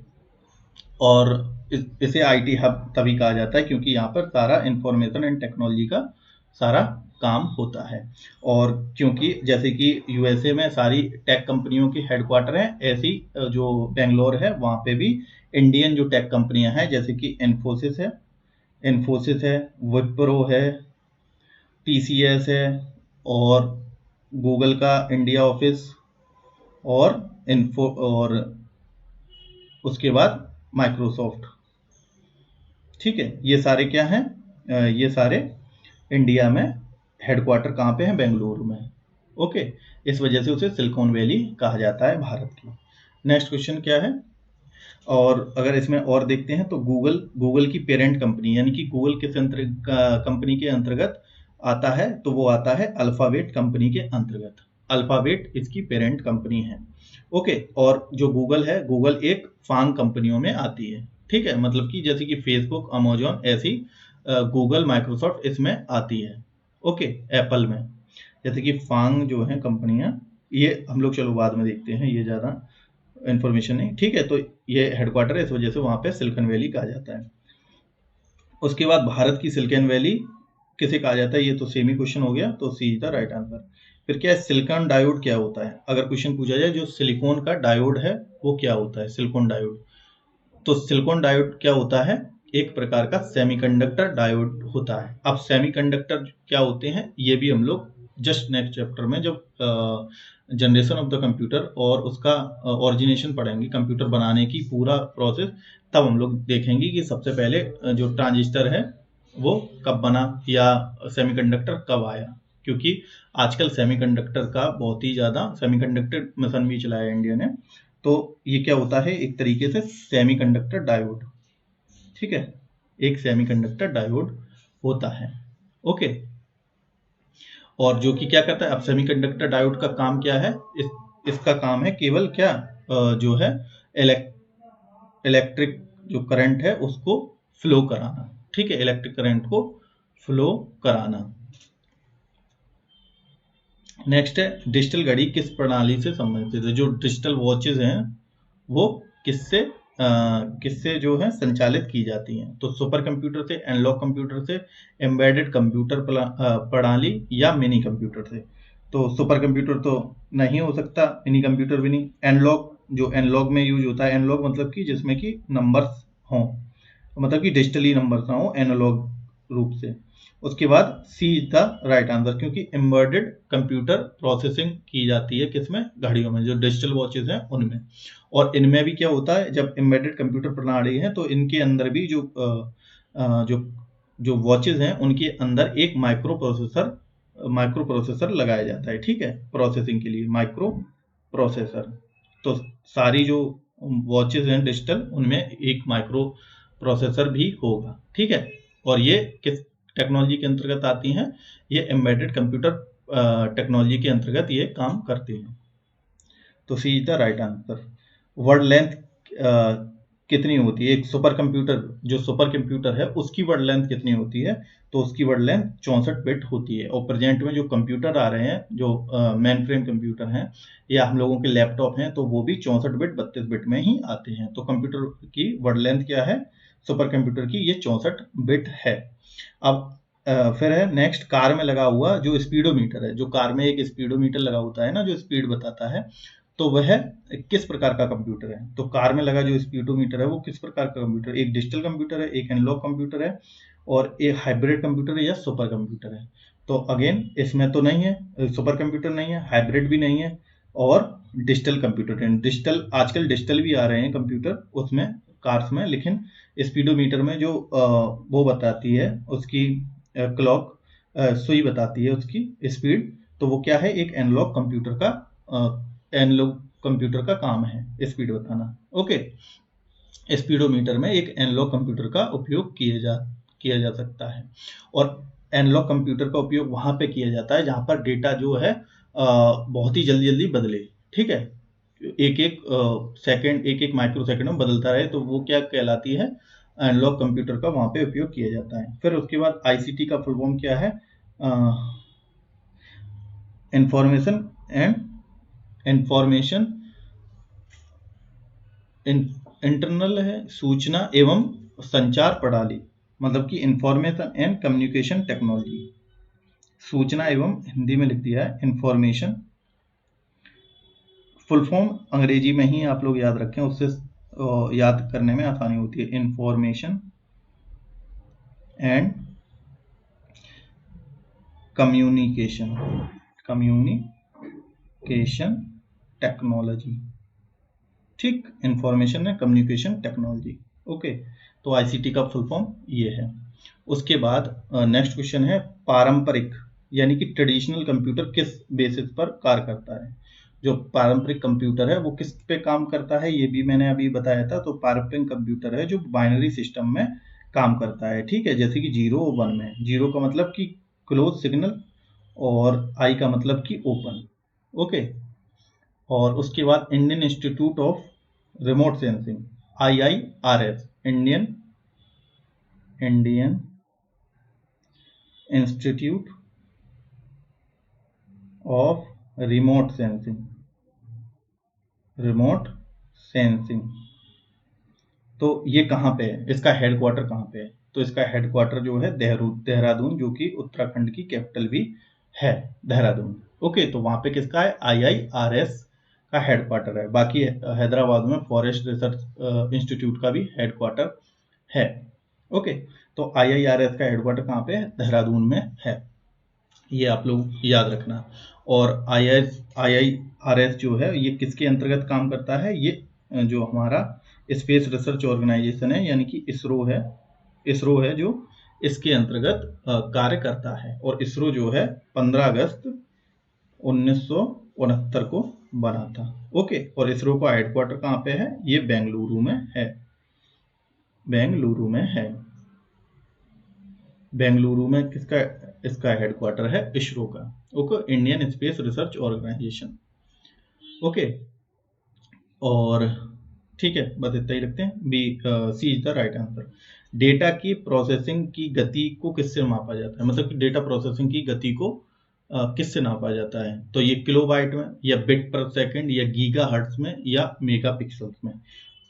और इसे आईटी हब तभी कहा जाता है क्योंकि यहाँ पर सारा इंफॉर्मेशन एंड टेक्नोलॉजी का सारा काम होता है। और क्योंकि जैसे कि यूएसए में सारी टेक कंपनियों की हेडक्वार्टर है, ऐसी जो बेंगलोर है वहाँ पे भी इंडियन जो टेक कंपनियां हैं जैसे कि इन्फोसिस है, विप्रो है, टीसीएस है, और गूगल का इंडिया ऑफिस, और उसके बाद माइक्रोसॉफ्ट। ठीक है, ये सारे क्या हैं? ये सारे इंडिया में हेडक्वार्टर कहाँ पे हैं? बेंगलुरु में। ओके, इस वजह से उसे सिलिकॉन वैली कहा जाता है भारत की। नेक्स्ट क्वेश्चन क्या है? और अगर इसमें और देखते हैं तो गूगल की पेरेंट कंपनी यानी कि गूगल किस कंपनी के अंतर्गत आता है? तो वो आता है अल्फाबेट कंपनी के अंतर्गत। अल्फाबेट इसकी पेरेंट कंपनी है। ओके, और जो गूगल है, गूगल एक फांग कंपनियों में आती है। ठीक है, मतलब कि जैसे कि फेसबुक, अमेजॉन, ऐसी गूगल, माइक्रोसॉफ्ट इसमें आती है। ओके, एप्पल में जैसे कि फांग जो है कंपनियां, ये हम लोग चलो बाद में देखते हैं, ये ज़्यादा इंफॉर्मेशन नहीं। ठीक है, तो ये हेडक्वार्टर है, इस वजह से वहाँ पे सिलिकॉन वैली कहा जाता है। उसके बाद भारत की सिलिकॉन वैली किसे कहा जाता है? ये तो सेम ही क्वेश्चन हो गया, तो c is the right answer. फिर क्या है? सिलिकॉन डायोड क्या होता है? अगर क्वेश्चन पूछा जाए जो सिलिकॉन का डायोड है वो क्या होता है? सिलिकॉन डायोड, तो सिलिकॉन डायोड क्या होता है? एक प्रकार का सेमीकंडक्टर डायोड होता है। अब सेमीकंडक्टर क्या होते हैं ये भी हम लोग जस्ट नेक्स्ट चैप्टर में जब जनरेशन ऑफ द कंप्यूटर और उसका ऑरिजिनेशन पढ़ेंगे, कंप्यूटर बनाने की पूरा प्रोसेस, तब हम लोग देखेंगे कि सबसे पहले जो ट्रांजिस्टर है वो कब बना या सेमीकंडक्टर कब आया। क्योंकि आजकल सेमीकंडक्टर का बहुत ही ज़्यादा, सेमीकंडक्टर मिशन भी चलाया इंडिया ने। तो ये क्या होता है? एक तरीके से सेमीकंडक्टर डायोड। ठीक है, एक सेमीकंडक्टर डायोड होता है। ओके, और जो कि क्या करता है? अब सेमीकंडक्टर डायोड का काम क्या है? इसका काम है केवल क्या, जो है इलेक्ट्रिक जो करंट है उसको फ्लो कराना। ठीक है, इलेक्ट्रिक करंट को फ्लो कराना। नेक्स्ट है डिजिटल घड़ी किस प्रणाली से संबंधित है? जो डिजिटल वॉचेज हैं वो किससे जो है संचालित की जाती हैं? तो सुपर कंप्यूटर से, एनालॉग कंप्यूटर से, एम्बेडेड कंप्यूटर प्रणाली या मिनी कंप्यूटर से? तो सुपर कंप्यूटर तो नहीं हो सकता, मिनी कंप्यूटर भी नहीं। एनालॉग, जो एनालॉग में यूज होता है, एनालॉग मतलब कि जिसमें कि नंबर्स हों, मतलब कि डिजिटली नंबर्स ना हो, एनालॉग रूप से। उसके बाद सी इज द राइट आंसर, क्योंकि एम्बेडेड कंप्यूटर प्रोसेसिंग की जाती है किसमें? घड़ियों में, जो डिजिटल वॉचेज हैं उनमें। और इनमें भी क्या होता है? जब एम्बेडेड कंप्यूटर प्रणाली है तो इनके अंदर भी जो जो वॉचेज हैं उनके अंदर एक माइक्रो प्रोसेसर लगाया जाता है। ठीक है, प्रोसेसिंग के लिए माइक्रो प्रोसेसर। तो सारी जो वॉचेज हैं डिजिटल, उनमें एक माइक्रो प्रोसेसर भी होगा। ठीक है, और ये किस टेक्नोलॉजी के अंतर्गत आती हैं? ये एम्बेडेड कंप्यूटर टेक्नोलॉजी के अंतर्गत ये काम करती हैं। तो c is the right answer. Word length कितनी होती है? एक सुपर कंप्यूटर, जो सुपर कंप्यूटर है उसकी वर्ड लेंथ कितनी होती है? तो उसकी वर्ड लेंथ 64 बिट होती है। और प्रेजेंट में जो कंप्यूटर आ रहे हैं, जो मेन फ्रेम कंप्यूटर हैं या हम लोगों के लैपटॉप हैं, तो वो भी 64 बिट 32 बिट में ही आते हैं। तो कंप्यूटर की वर्ड लेंथ क्या है? सुपर कंप्यूटर की ये 64 बिट है। अब फिर है नेक्स्ट, कार में लगा हुआ जो स्पीडोमीटर है, जो कार में एक स्पीडोमीटर लगा होता है ना, जो स्पीड बताता है, तो वह किस प्रकार का कंप्यूटर है? तो कार में लगा जो स्पीडोमीटर है वो किस प्रकार का कंप्यूटर? एक डिजिटल कंप्यूटर है, एक एनालॉग कंप्यूटर है, और एक हाइब्रिड कंप्यूटर है या सुपर कंप्यूटर है? तो अगेन इसमें तो नहीं है, सुपर कंप्यूटर नहीं है, हाइब्रिड भी नहीं है, और डिजिटल कंप्यूटर है। डिजिटल, आजकल डिजिटल भी आ रहे हैं कंप्यूटर उसमें, कार्स में, लेकिन स्पीडोमीटर में जो वो बताती है उसकी क्लॉक, सुई बताती है उसकी स्पीड, तो वो क्या है? एक एनालॉग कंप्यूटर का काम है स्पीड बताना। ओके, स्पीडोमीटर में एक एनालॉग कंप्यूटर का उपयोग किया जा सकता है। और एनालॉग कंप्यूटर का उपयोग वहां पे किया जाता है जहां पर डेटा जो है बहुत ही जल्दी जल्दी बदले। ठीक है, एक एक सेकंड, एक एक माइक्रो सेकंड में बदलता रहे, तो वो क्या कहलाती है? एनालॉग कंप्यूटर का वहां पे उपयोग किया जाता है। फिर उसके बाद आईसीटी का फुल फॉर्म क्या है? इंफॉर्मेशन एंड इंफॉर्मेशन इंटरनल है सूचना एवं संचार प्रणाली, मतलब कि इंफॉर्मेशन एंड कम्युनिकेशन टेक्नोलॉजी। सूचना एवं हिंदी में लिख दिया है इंफॉर्मेशन, फुल फॉर्म अंग्रेजी में ही आप लोग याद रखें, उससे याद करने में आसानी होती है। इंफॉर्मेशन एंड कम्युनिकेशन टेक्नोलॉजी, ठीक, information and communication technology. Okay, तो आईसीटी का फुल फॉर्म ये है। उसके बाद नेक्स्ट क्वेश्चन है पारंपरिक यानी कि ट्रेडिशनल कंप्यूटर किस बेसिस पर कार्य करता है। जो पारंपरिक कंप्यूटर है वो किस पे काम करता है, ये भी मैंने अभी बताया था। तो पारंपरिक कंप्यूटर है जो बाइनरी सिस्टम में काम करता है, ठीक है, जैसे कि 0 और 1 में। 0 का मतलब कि क्लोज सिग्नल और आई का मतलब कि ओपन। ओके, और उसके बाद Indian institute of remote sensing IIRS, Indian institute of remote sensing, तो ये कहाँ पे है, इसका हेडक्वार्टर कहाँ पे है? तो इसका हेडक्वार्टर जो है देहरादून, जो कि उत्तराखंड की कैपिटल भी है देहरादून। ओके, तो वहां पे किसका है, IIRS का हेडक्वार्टर है। बाकी हैदराबाद में फॉरेस्ट रिसर्च इंस्टीट्यूट का भी हेडक्वार्टर है। ओके, तो IIRS का हेडक्वार्टर कहाँ पे है, देहरादून में है, ये आप लोग याद रखना। और IIRS जो है ये किसके अंतर्गत काम करता है, ये जो हमारा स्पेस रिसर्च ऑर्गेनाइजेशन है यानी कि इसरो है जो इसके अंतर्गत कार्य करता है। और इसरो जो है 15 अगस्त 1969 को बना था। ओके, और इसरो का हेडक्वार्टर कहाँ पे है, ये बेंगलुरु में है। बेंगलुरु में किसका इसका हेडक्वार्टर है, इसरो का। Okay, Indian space research organisation. Okay, और ठीक है, बस इतना ही रखते हैं। C is the right answer. Data की प्रोसेसिंग की गति को किससे मापा जाता है, मतलब कि डेटा प्रोसेसिंग की गति को किससे नापा जाता है? तो ये किलोबाइट में या बिट पर सेकंड या गीगा हर्ट्ज में या मेगापिक्सल्स में।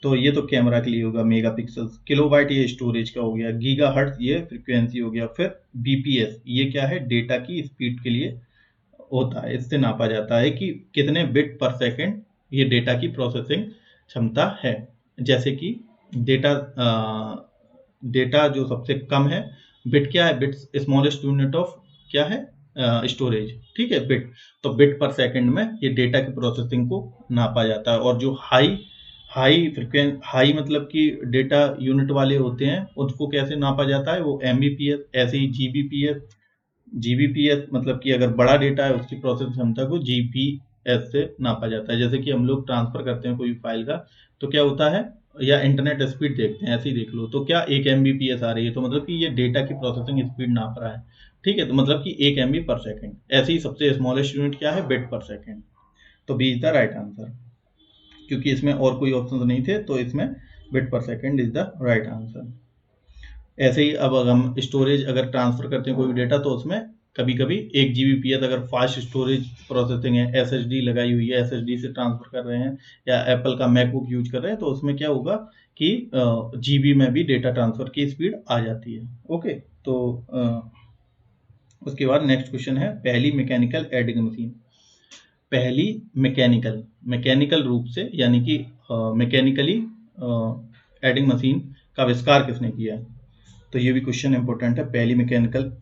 तो ये तो कैमरा के लिए होगा मेगापिक्सल्स, किलोबाइट ये स्टोरेज का हो गया, गीगा हर्ट्ज ये फ्रीक्वेंसी हो गया, फिर बीपीएस ये क्या है, डेटा की स्पीड के लिए होता है। इससे नापा जाता है कि कितने बिट पर सेकंड ये डेटा की प्रोसेसिंग क्षमता है। जैसे कि डेटा जो सबसे कम है, बिट क्या है, बिट स्मॉलेस्ट यूनिट ऑफ क्या है, स्टोरेज, ठीक है, बिट। तो बिट पर सेकंड में ये डेटा की प्रोसेसिंग को नापा जाता है। और जो हाई मतलब कि डेटा यूनिट वाले होते हैं उसको कैसे नापा जाता है, वो MBPS, ऐसे ही GBPS मतलब कि अगर बड़ा डेटा है उसकी प्रोसेस क्षमता को GPS से नापा जाता है। जैसे कि हम लोग ट्रांसफर करते हैं कोई फाइल का, तो क्या होता है, या इंटरनेट स्पीड देखते हैं, ऐसे ही देख लो, तो क्या 1 MBPS आ रही है, तो मतलब कि ये डेटा की प्रोसेसिंग स्पीड नाप रहा है, ठीक है, तो मतलब कि 1 MB पर सेकेंड। ऐसे ही सबसे स्मॉलेस्ट यूनिट क्या है, बिट पर सेकेंड। तो B is the right answer, क्योंकि इसमें और कोई ऑप्शन नहीं थे, तो इसमें बिट पर second is the right answer. ऐसे ही अब अगर हम स्टोरेज अगर ट्रांसफर करते हैं कोई भी डेटा, तो उसमें कभी कभी 1 GBPS अगर फास्ट स्टोरेज प्रोसेसिंग है, SSD लगाई हुई है, SSD से ट्रांसफर कर रहे हैं, या एप्पल का मैकबुक यूज कर रहे हैं, तो उसमें क्या होगा कि GB में भी डेटा ट्रांसफर की स्पीड आ जाती है। ओके, तो उसके बाद नेक्स्ट क्वेश्चन है पहली मैकेनिकल एडिंग मशीन। पहली मैकेनिकल रूप से यानी कि मैकेनिकली एडिंग मशीन का आविष्कार किसने किया? तो ये भी क्वेश्चन इंपॉर्टेंट है। पहली मैकेनिकल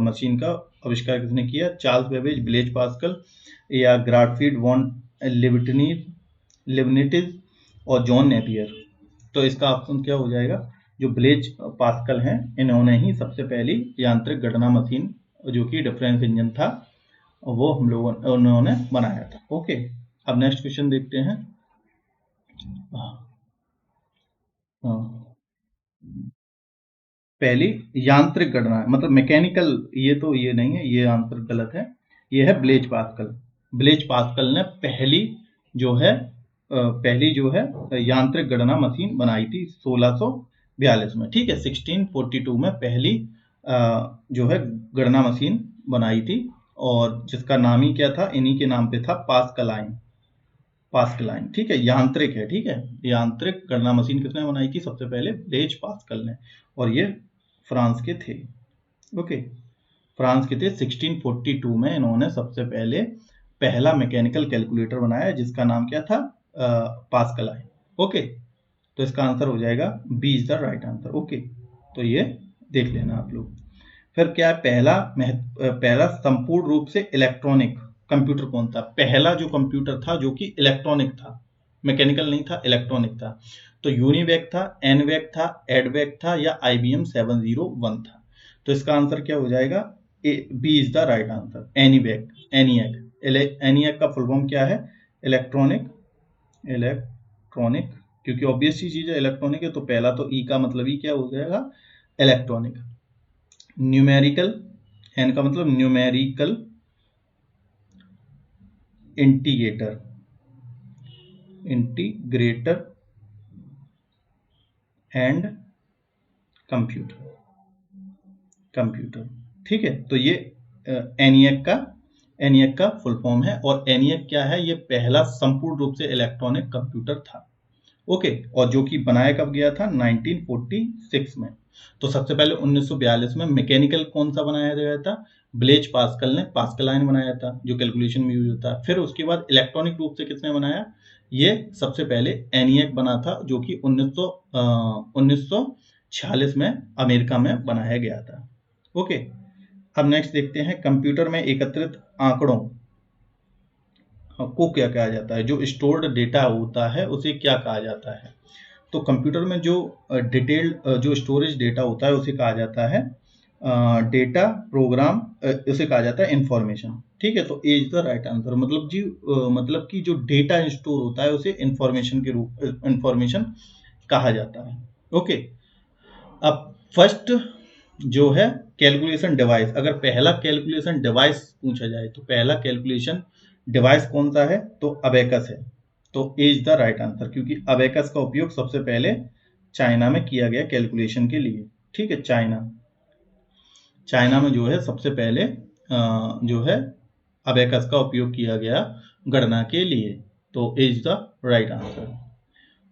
मशीन का आविष्कार किसने किया? चार्ल्स बेबेज, ब्लेज पास्कल या ग्राटफील्ड वॉन लिबनिटिज और जॉन नेपियर। तो इसका ऑप्शन क्या हो जाएगा? जो ब्लेज पास्कल हैं, इन्होंने ही सबसे पहली यांत्रिक गणना मशीन जो कि डिफरेंस इंजन था वो उन्होंने बनाया था। ओके, अब नेक्स्ट क्वेश्चन देखते हैं। पहली यांत्रिक गणना मतलब मैकेनिकल, ये तो ये नहीं है, ये आंसर गलत है, ये है ब्लेज पास्कल। ब्लेज पास्कल ने पहली जो है यांत्रिक गणना मशीन बनाई थी 1642 में, ठीक है, 1642 में पहली जो है गणना मशीन बनाई थी और जिसका नाम ही क्या था, इन्हीं के नाम पे था, पास्कलाइन। पास्कलाइन, ठीक है, यांत्रिक है, ठीक है। यांत्रिक गणना मशीन किसने बनाई थी सबसे पहले? ब्लेज पास्कल ने, और ये फ्रांस के थे। ओके, फ्रांस के थे। 1642 में इन्होंने सबसे पहले पहला मैकेनिकल कैलकुलेटर बनाया, जिसका नाम क्या था? पास्कलाइन। ओके, तो इसका आंसर हो जाएगा B is the right answer. Okay, तो ये देख लेना आप लोग। फिर क्या है, पहला संपूर्ण रूप से इलेक्ट्रॉनिक कंप्यूटर कौन था? पहला जो कंप्यूटर था जो कि इलेक्ट्रॉनिक था, मैकेनिकल नहीं था, इलेक्ट्रॉनिक था, तो यूनिवैक था, एनवैक था, एडवैक था, या IBM 701 था? तो इसका आंसर क्या हो जाएगा? B is the right answer, ENIAC. ENIAC का फुल फॉर्म क्या है? इलेक्ट्रॉनिक, क्योंकि ऑब्वियस सी चीज है, इलेक्ट्रॉनिक है, तो पहला तो ई का मतलब ही क्या हो जाएगा? इलेक्ट्रॉनिक। न्यूमेरिकल, एन का मतलब न्यूमेरिकल इंटीग्रेटर एंड कंप्यूटर, ठीक है। तो ये एनियक का फुल फॉर्म है, और एनियक क्या है? ये पहला संपूर्ण रूप से इलेक्ट्रॉनिक कंप्यूटर था। ओके, और जो कि बनाया कब गया था? 1946 में। तो सबसे पहले 1942 में मैकेनिकल कौन सा बनाया गया था? ब्लेज पास्कल ने पास्कलाइन बनाया था, जो कैलकुलेशन में यूज होता है। फिर उसके बाद इलेक्ट्रॉनिक रूप से किसने बनाया? ये सबसे पहले एनियक बना था, जो कि 1946 में अमेरिका में बनाया गया था। ओके, अब नेक्स्ट देखते हैं, कंप्यूटर में एकत्रित आंकड़ों को क्या कहा जाता है? जो स्टोर्ड डेटा होता है उसे क्या कहा जाता है? तो कंप्यूटर में जो डिटेल्ड जो स्टोरेज डेटा होता है उसे कहा जाता है डेटा, प्रोग्राम, उसे कहा जाता है इंफॉर्मेशन, ठीक है। तो ए इज द राइट आंसर, मतलब कि जो डेटा स्टोर होता है उसे इंफॉर्मेशन कहा जाता है। ओके, अब फर्स्ट जो है कैलकुलेशन डिवाइस, अगर पहला कैलकुलेशन डिवाइस पूछा जाए तो पहला कैलकुलेशन डिवाइस कौन सा है? तो अबेकस है। तो ए इज द राइट आंसर, क्योंकि अबेकस का उपयोग सबसे पहले चाइना में किया गया कैलकुलेशन के लिए, ठीक है। चाइना में जो है सबसे पहले जो है अबेकस का उपयोग किया गया गणना के लिए। तो ए इज द राइट आंसर।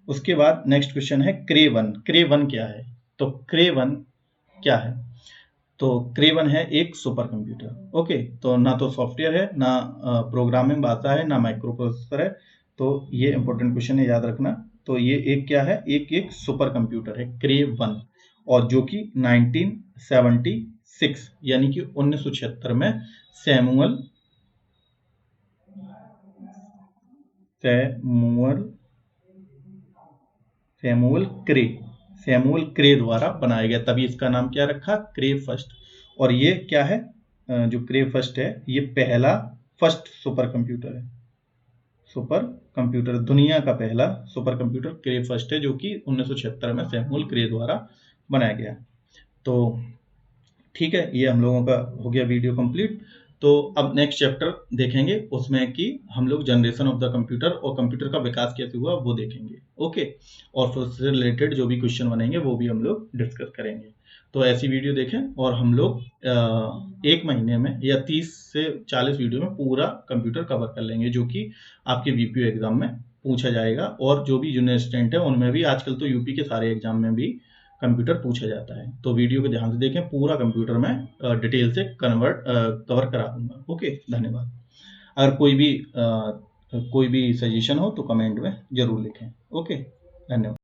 उसके बाद नेक्स्ट क्वेश्चन है क्रेवन। क्रेवन क्या है? तो क्रेवन क्या है? तो क्रेवन है एक सुपर कंप्यूटर। ओके, तो ना तो सॉफ्टवेयर है, ना प्रोग्रामिंग भाषा है, ना माइक्रो प्रोसेसर है। तो ये इंपॉर्टेंट क्वेश्चन है, याद रखना। तो ये एक क्या है? एक सुपर कंप्यूटर है, क्रेवन, और जो कि 1976 यानी कि 1976 में सैमुअल क्रे द्वारा बनाया गया, तभी इसका नाम क्या रखा? क्रे फर्स्ट। और ये क्या है? जो क्रे फर्स्ट है, ये पहला फर्स्ट सुपर कंप्यूटर, दुनिया का पहला सुपर कंप्यूटर क्रे फर्स्ट है, जो कि 1976 में सैमुअल क्रे द्वारा बनाया गया। तो ठीक है, ये हम लोगों का हो गया वीडियो कंप्लीट। तो अब नेक्स्ट चैप्टर देखेंगे, उसमें कि हम लोग जनरेशन ऑफ द कंप्यूटर और कंप्यूटर का विकास कैसे हुआ वो देखेंगे। ओके, और फिर उससे रिलेटेड जो भी क्वेश्चन बनेंगे वो भी हम लोग डिस्कस करेंगे। तो ऐसी वीडियो देखें, और हम लोग एक महीने में या 30 से 40 वीडियो में पूरा कंप्यूटर कवर कर लेंगे, जो कि आपके VPO एग्जाम में पूछा जाएगा। और जो भी जूनियर स्टूडेंट है उनमें भी, आजकल तो यूपी के सारे एग्जाम में भी कंप्यूटर पूछा जाता है। तो वीडियो को ध्यान से देखें, पूरा कंप्यूटर में डिटेल से कवर करा दूंगा। ओके, धन्यवाद। अगर कोई भी सजेशन हो तो कमेंट में जरूर लिखें। ओके, धन्यवाद।